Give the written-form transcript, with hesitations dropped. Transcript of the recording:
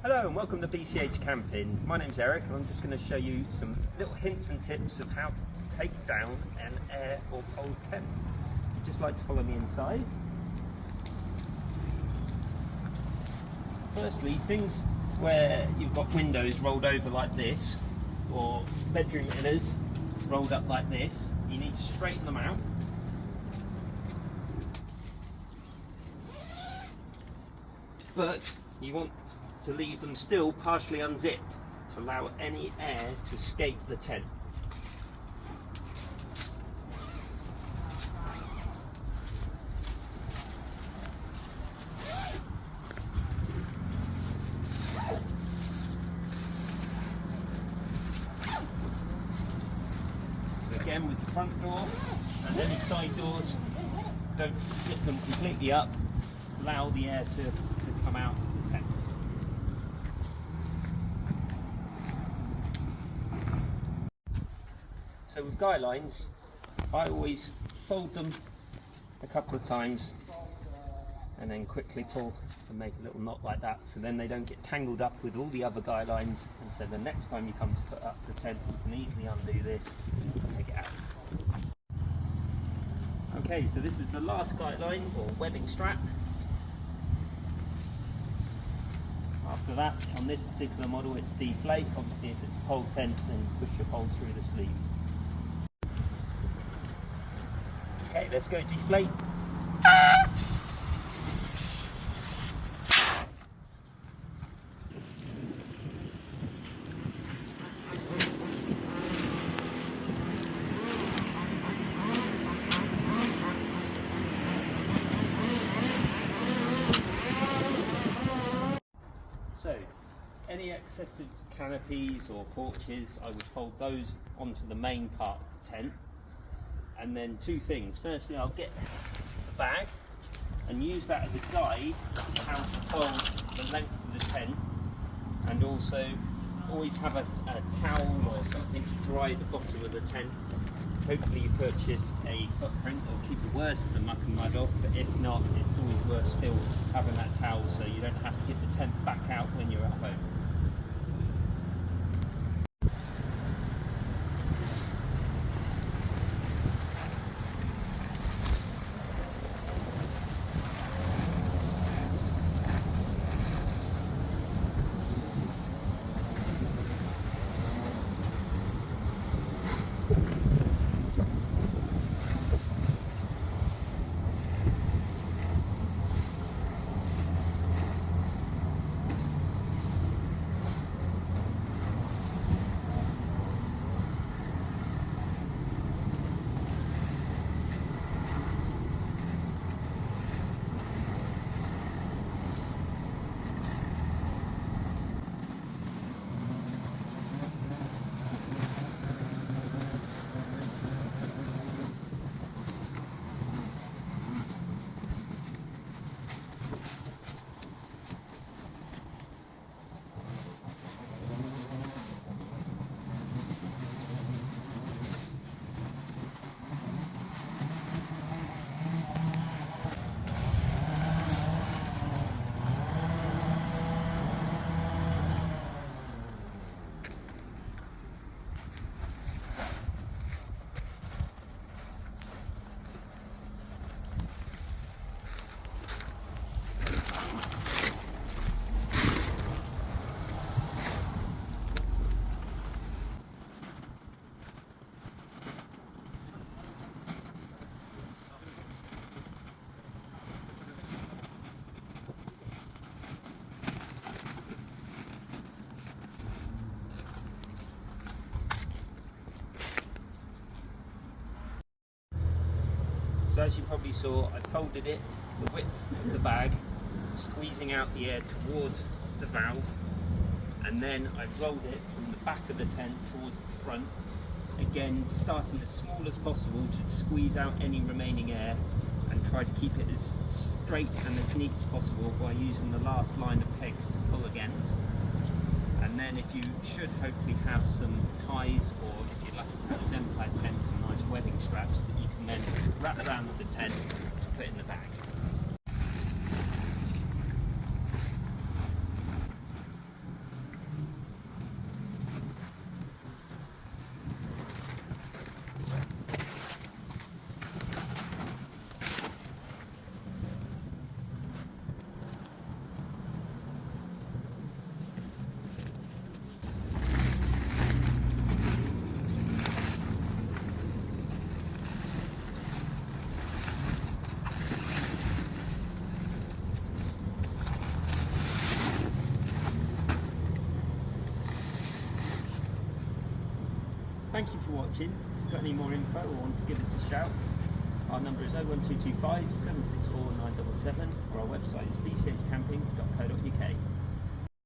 Hello and welcome to BCH Camping. My name's Eric and I'm just going to show you some little hints and tips of how to take down an air or cold tent. If you'd just like to follow me inside. Firstly, things where you've got windows rolled over like this, or bedroom pillars rolled up like this, you need to straighten them out. But you want to leave them still partially unzipped to allow any air to escape the tent. So again, with the front door and any side doors, don't zip them completely up, allow the air to come out of the tent. So with guy lines, I always fold them a couple of times and then quickly pull and make a little knot like that, so then they don't get tangled up with all the other guy lines, and so the next time you come to put up the tent you can easily undo this and take it out. Okay, so this is the last guy line or webbing strap. After that, on this particular model it's deflate. Obviously if it's a pole tent then push your poles through the sleeve. Okay, let's go deflate. So, any excessive canopies or porches, I would fold those onto the main part of the tent. And then two things. Firstly, I'll get the bag and use that as a guide to how to fold the length of the tent, and also always have a towel or something to dry the bottom of the tent. Hopefully you purchased a footprint or keep it worse than muck and mud off, but if not, it's always worth still having that towel so you don't have to get the tent back out when you're at home. So as you probably saw, I folded it the width of the bag, squeezing out the air towards the valve, and then I rolled it from the back of the tent towards the front, again starting as small as possible to squeeze out any remaining air and try to keep it as straight and as neat as possible by using the last line of pegs to pull against. And then if you should hopefully have some ties, or if you're lucky to have a Zempire tent, some nice webbing straps that you can then wrap around the tent to put in the bag. Thank you for watching. If you've got any more info or want to give us a shout, our number is 01225 764 977 or our website is bchcamping.co.uk.